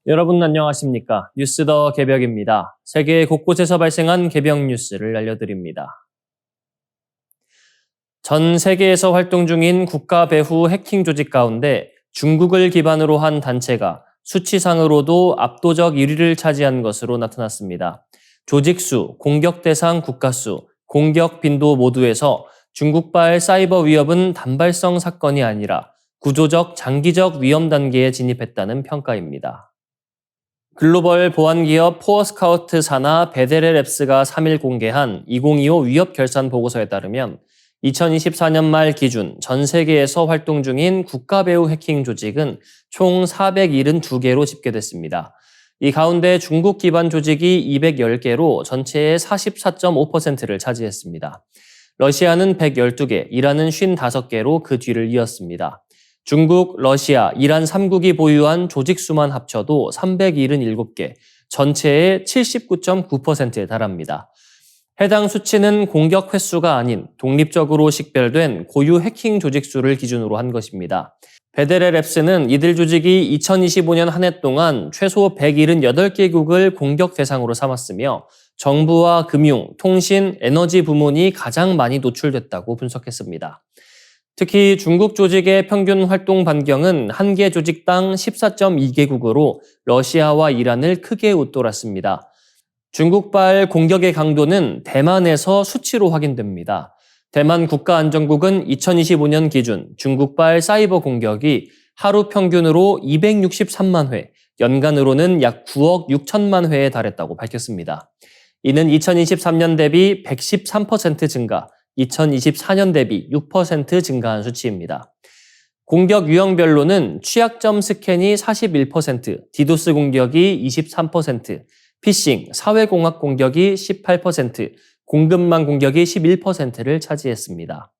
여러분 안녕하십니까? 뉴스 더 개벽입니다. 세계 곳곳에서 발생한 개벽 뉴스를 알려드립니다. 전 세계에서 활동 중인 국가 배후 해킹 조직 가운데 중국을 기반으로 한 단체가 수치상으로도 압도적 1위를 차지한 것으로 나타났습니다. 조직 수, 공격 대상 국가 수, 공격 빈도 모두에서 중국발 사이버 위협은 단발성 사건이 아니라 구조적, 장기적 위험 단계에 진입했다는 평가입니다. 글로벌 보안 기업 포어스카우트 산하 베데레랩스가 3일 공개한 2025 위협 결산 보고서에 따르면 2024년 말 기준 전 세계에서 활동 중인 국가 배후 해킹 조직은 총 472개로 집계됐습니다. 이 가운데 중국 기반 조직이 210개로 전체의 44.5%를 차지했습니다. 러시아는 112개, 이란은 55개로 그 뒤를 이었습니다. 중국, 러시아, 이란 3국이 보유한 조직 수만 합쳐도 377개, 전체의 79.9%에 달합니다. 해당 수치는 공격 횟수가 아닌 독립적으로 식별된 고유 해킹 조직 수를 기준으로 한 것입니다. 베데레랩스는 이들 조직이 2025년 한 해 동안 최소 178개국을 공격 대상으로 삼았으며 정부와 금융, 통신, 에너지 부문이 가장 많이 노출됐다고 분석했습니다. 특히 중국 조직의 평균 활동 반경은 한 개 조직당 14.2개국으로 러시아와 이란을 크게 웃돌았습니다. 중국발 공격의 강도는 대만에서 수치로 확인됩니다. 대만 국가안전국은 2025년 기준 중국발 사이버 공격이 하루 평균으로 263만 회, 연간으로는 약 9억 6천만 회에 달했다고 밝혔습니다. 이는 2023년 대비 113% 증가, 2024년 대비 6% 증가한 수치입니다. 공격 유형별로는 취약점 스캔이 41%, 디도스 공격이 23%, 피싱, 사회공학 공격이 18%, 공급망 공격이 11%를 차지했습니다.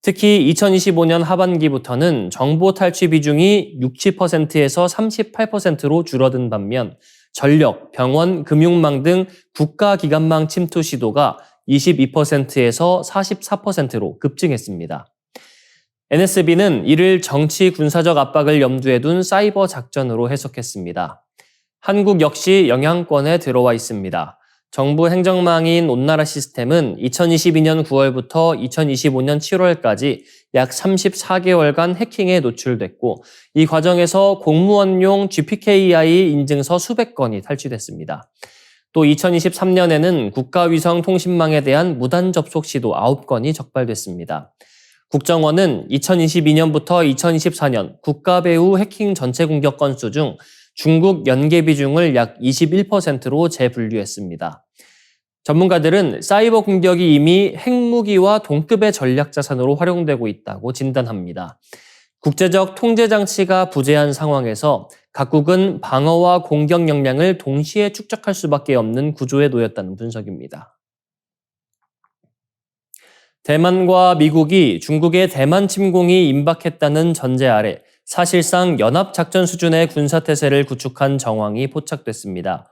특히 2025년 하반기부터는 정보 탈취 비중이 60%에서 38%로 줄어든 반면 전력, 병원, 금융망 등 국가기관망 침투 시도가 22%에서 44%로 급증했습니다. NSB는 이를 정치 군사적 압박을 염두에 둔 사이버 작전으로 해석했습니다. 한국 역시 영향권에 들어와 있습니다. 정부 행정망인 온나라 시스템은 2022년 9월부터 2025년 7월까지 약 34개월간 해킹에 노출됐고 이 과정에서 공무원용 GPKI 인증서 수백 건이 탈취됐습니다. 또 2023년에는 국가위성통신망에 대한 무단 접속 시도 9건이 적발됐습니다. 국정원은 2022년부터 2024년 국가 배후 해킹 전체 공격 건수 중 중국 연계 비중을 약 21%로 재분류했습니다. 전문가들은 사이버 공격이 이미 핵무기와 동급의 전략 자산으로 활용되고 있다고 진단합니다. 국제적 통제 장치가 부재한 상황에서 각국은 방어와 공격 역량을 동시에 축적할 수밖에 없는 구조에 놓였다는 분석입니다. 대만과 미국이 중국의 대만 침공이 임박했다는 전제 아래 사실상 연합작전 수준의 군사태세를 구축한 정황이 포착됐습니다.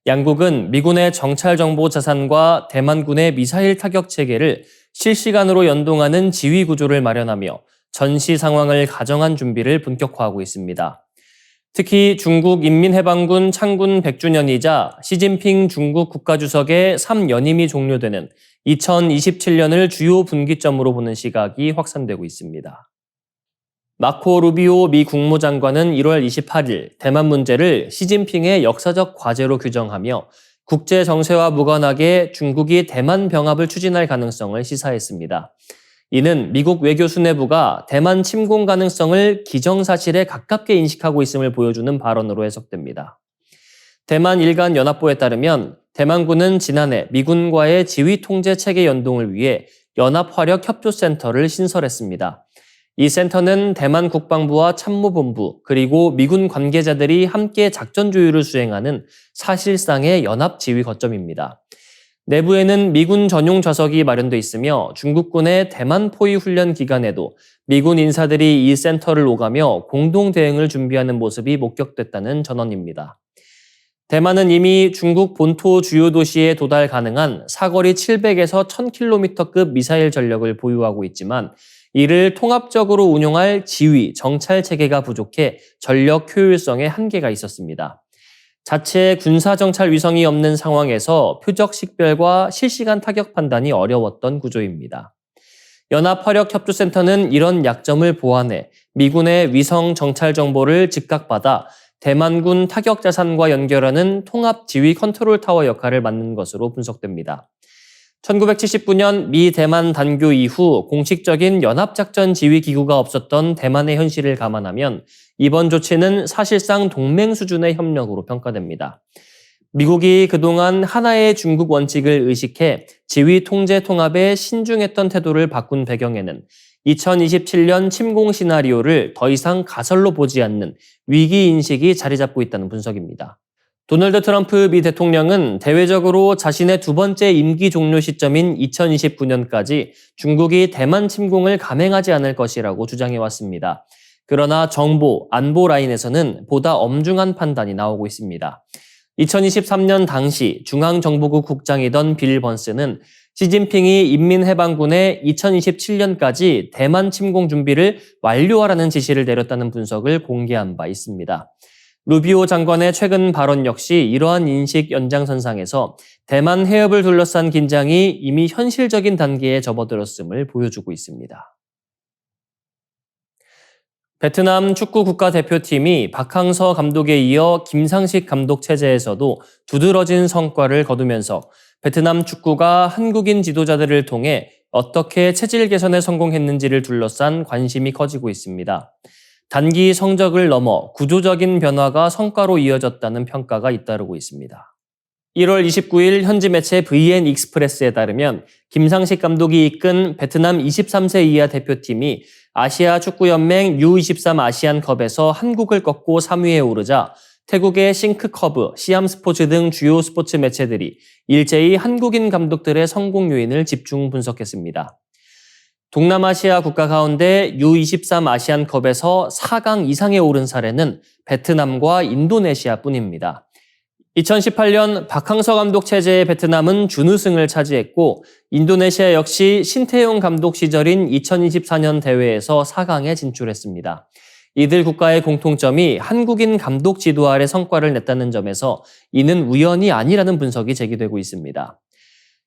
양국은 미군의 정찰정보 자산과 대만군의 미사일 타격 체계를 실시간으로 연동하는 지휘 구조를 마련하며 전시 상황을 가정한 준비를 본격화하고 있습니다. 특히 중국 인민해방군 창군 100주년이자 시진핑 중국 국가주석의 3연임이 종료되는 2027년을 주요 분기점으로 보는 시각이 확산되고 있습니다. 마코 루비오 미 국무장관은 1월 28일 대만 문제를 시진핑의 역사적 과제로 규정하며 국제 정세와 무관하게 중국이 대만 병합을 추진할 가능성을 시사했습니다. 이는 미국 외교 수뇌부가 대만 침공 가능성을 기정사실에 가깝게 인식하고 있음을 보여주는 발언으로 해석됩니다. 대만 일간 연합보에 따르면 대만군은 지난해 미군과의 지휘 통제 체계 연동을 위해 연합화력협조센터를 신설했습니다. 이 센터는 대만 국방부와 참모본부 그리고 미군 관계자들이 함께 작전 조율을 수행하는 사실상의 연합 지휘 거점입니다. 내부에는 미군 전용 좌석이 마련돼 있으며 중국군의 대만 포위 훈련 기간에도 미군 인사들이 이 센터를 오가며 공동 대응을 준비하는 모습이 목격됐다는 전언입니다. 대만은 이미 중국 본토 주요 도시에 도달 가능한 사거리 700에서 1000km급 미사일 전력을 보유하고 있지만 이를 통합적으로 운용할 지휘, 정찰 체계가 부족해 전력 효율성에 한계가 있었습니다. 자체 군사 정찰 위성이 없는 상황에서 표적 식별과 실시간 타격 판단이 어려웠던 구조입니다. 연합화력협조센터는 이런 약점을 보완해 미군의 위성 정찰 정보를 즉각 받아 대만군 타격 자산과 연결하는 통합 지휘 컨트롤 타워 역할을 맡는 것으로 분석됩니다. 1979년 미 대만 단교 이후 공식적인 연합작전 지휘 기구가 없었던 대만의 현실을 감안하면 이번 조치는 사실상 동맹 수준의 협력으로 평가됩니다. 미국이 그동안 하나의 중국 원칙을 의식해 지휘 통제 통합에 신중했던 태도를 바꾼 배경에는 2027년 침공 시나리오를 더 이상 가설로 보지 않는 위기인식이 자리 잡고 있다는 분석입니다. 도널드 트럼프 미 대통령은 대외적으로 자신의 두 번째 임기 종료 시점인 2029년까지 중국이 대만 침공을 감행하지 않을 것이라고 주장해왔습니다. 그러나 정보, 안보 라인에서는 보다 엄중한 판단이 나오고 있습니다. 2023년 당시 중앙정보국 국장이던 빌 번스는 시진핑이 인민해방군에 2027년까지 대만 침공 준비를 완료하라는 지시를 내렸다는 분석을 공개한 바 있습니다. 루비오 장관의 최근 발언 역시 이러한 인식 연장선상에서 대만 해협을 둘러싼 긴장이 이미 현실적인 단계에 접어들었음을 보여주고 있습니다. 베트남 축구 국가대표팀이 박항서 감독에 이어 김상식 감독 체제에서도 두드러진 성과를 거두면서 베트남 축구가 한국인 지도자들을 통해 어떻게 체질 개선에 성공했는지를 둘러싼 관심이 커지고 있습니다. 단기 성적을 넘어 구조적인 변화가 성과로 이어졌다는 평가가 잇따르고 있습니다. 1월 29일 현지 매체 VN 익스프레스에 따르면 김상식 감독이 이끈 베트남 23세 이하 대표팀이 아시아 축구연맹 U23 아시안컵에서 한국을 꺾고 3위에 오르자 태국의 싱크커브, 시암스포츠 등 주요 스포츠 매체들이 일제히 한국인 감독들의 성공 요인을 집중 분석했습니다. 동남아시아 국가 가운데 U23 아시안컵에서 4강 이상에 오른 사례는 베트남과 인도네시아뿐입니다. 2018년 박항서 감독 체제의 베트남은 준우승을 차지했고 인도네시아 역시 신태용 감독 시절인 2024년 대회에서 4강에 진출했습니다. 이들 국가의 공통점이 한국인 감독 지도 아래 성과를 냈다는 점에서 이는 우연이 아니라는 분석이 제기되고 있습니다.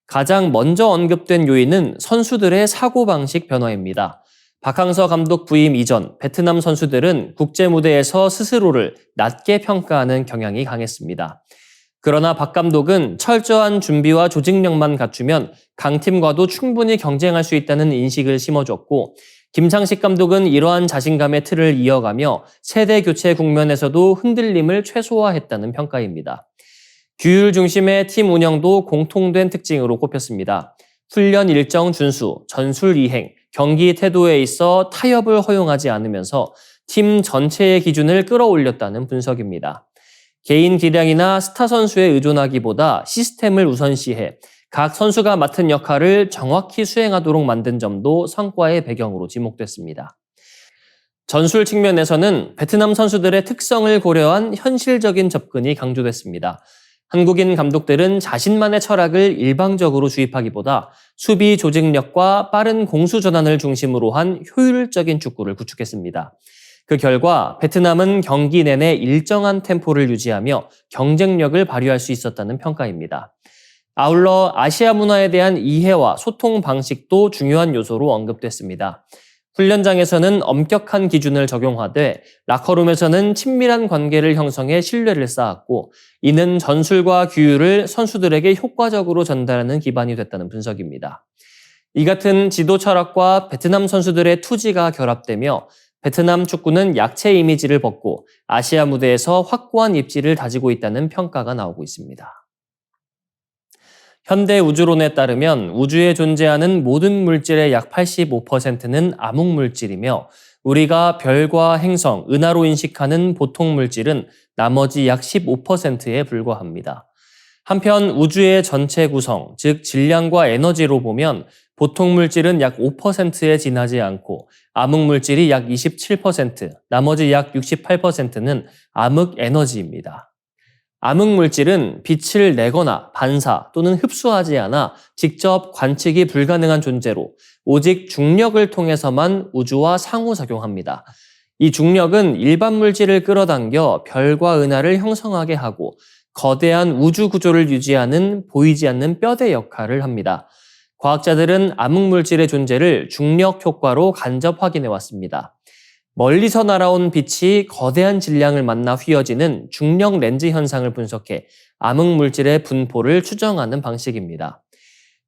가장 먼저 언급된 요인은 선수들의 사고방식 변화입니다. 박항서 감독 부임 이전 베트남 선수들은 국제 무대에서 스스로를 낮게 평가하는 경향이 강했습니다. 그러나 박 감독은 철저한 준비와 조직력만 갖추면 강팀과도 충분히 경쟁할 수 있다는 인식을 심어줬고 김상식 감독은 이러한 자신감의 틀을 이어가며 세대 교체 국면에서도 흔들림을 최소화했다는 평가입니다. 규율 중심의 팀 운영도 공통된 특징으로 꼽혔습니다. 훈련 일정 준수, 전술 이행, 경기 태도에 있어 타협을 허용하지 않으면서 팀 전체의 기준을 끌어올렸다는 분석입니다. 개인 기량이나 스타 선수에 의존하기보다 시스템을 우선시해 각 선수가 맡은 역할을 정확히 수행하도록 만든 점도 성과의 배경으로 지목됐습니다. 전술 측면에서는 베트남 선수들의 특성을 고려한 현실적인 접근이 강조됐습니다. 한국인 감독들은 자신만의 철학을 일방적으로 주입하기보다 수비 조직력과 빠른 공수 전환을 중심으로 한 효율적인 축구를 구축했습니다. 그 결과 베트남은 경기 내내 일정한 템포를 유지하며 경쟁력을 발휘할 수 있었다는 평가입니다. 아울러 아시아 문화에 대한 이해와 소통 방식도 중요한 요소로 언급됐습니다. 훈련장에서는 엄격한 기준을 적용하되 라커룸에서는 친밀한 관계를 형성해 신뢰를 쌓았고 이는 전술과 규율을 선수들에게 효과적으로 전달하는 기반이 됐다는 분석입니다. 이 같은 지도 철학과 베트남 선수들의 투지가 결합되며 베트남 축구는 약체 이미지를 벗고 아시아 무대에서 확고한 입지를 다지고 있다는 평가가 나오고 있습니다. 현대우주론에 따르면 우주에 존재하는 모든 물질의 약 85%는 암흑물질이며 우리가 별과 행성, 은하로 인식하는 보통 물질은 나머지 약 15%에 불과합니다. 한편 우주의 전체 구성, 즉 질량과 에너지로 보면 보통 물질은 약 5%에 지나지 않고 암흑물질이 약 27%, 나머지 약 68%는 암흑 에너지입니다. 암흑물질은 빛을 내거나 반사 또는 흡수하지 않아 직접 관측이 불가능한 존재로 오직 중력을 통해서만 우주와 상호작용합니다. 이 중력은 일반 물질을 끌어당겨 별과 은하를 형성하게 하고 거대한 우주 구조를 유지하는 보이지 않는 뼈대 역할을 합니다. 과학자들은 암흑물질의 존재를 중력 효과로 간접 확인해 왔습니다. 멀리서 날아온 빛이 거대한 질량을 만나 휘어지는 중력 렌즈 현상을 분석해 암흑물질의 분포를 추정하는 방식입니다.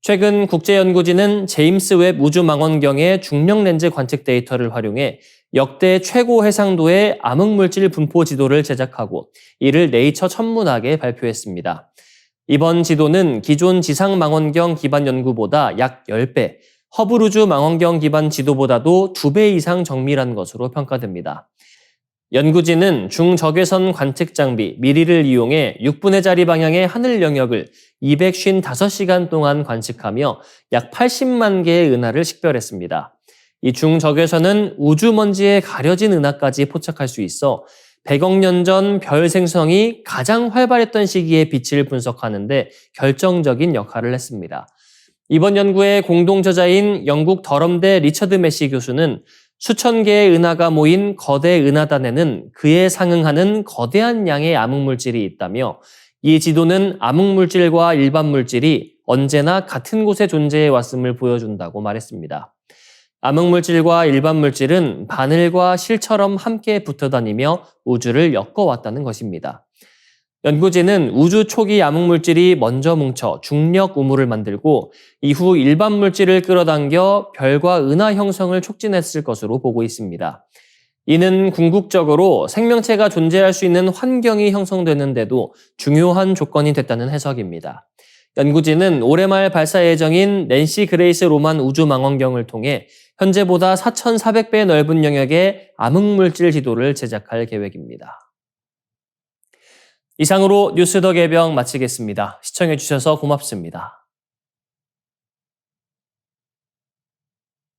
최근 국제연구진은 제임스 웹 우주망원경의 중력 렌즈 관측 데이터를 활용해 역대 최고 해상도의 암흑물질 분포 지도를 제작하고 이를 네이처 천문학에 발표했습니다. 이번 지도는 기존 지상망원경 기반 연구보다 약 10배, 허블 우주 망원경 기반 지도보다도 2배 이상 정밀한 것으로 평가됩니다. 연구진은 중적외선 관측 장비 미리를 이용해 6분의 자리 방향의 하늘 영역을 255시간 동안 관측하며 약 80만 개의 은하를 식별했습니다. 이 중적외선은 우주먼지에 가려진 은하까지 포착할 수 있어 100억 년 전 별 생성이 가장 활발했던 시기의 빛을 분석하는 데 결정적인 역할을 했습니다. 이번 연구의 공동 저자인 영국 더럼대 리처드 매시 교수는 수천 개의 은하가 모인 거대 은하단에는 그에 상응하는 거대한 양의 암흑물질이 있다며 이 지도는 암흑물질과 일반 물질이 언제나 같은 곳에 존재해 왔음을 보여준다고 말했습니다. 암흑물질과 일반 물질은 바늘과 실처럼 함께 붙어 다니며 우주를 엮어왔다는 것입니다. 연구진은 우주 초기 암흑물질이 먼저 뭉쳐 중력 우물을 만들고 이후 일반 물질을 끌어당겨 별과 은하 형성을 촉진했을 것으로 보고 있습니다. 이는 궁극적으로 생명체가 존재할 수 있는 환경이 형성되는데도 중요한 조건이 됐다는 해석입니다. 연구진은 올해 말 발사 예정인 낸시 그레이스 로만 우주망원경을 통해 현재보다 4,400배 넓은 영역의 암흑물질 지도를 제작할 계획입니다. 이상으로 뉴스 더 개병 마치겠습니다. 시청해주셔서 고맙습니다.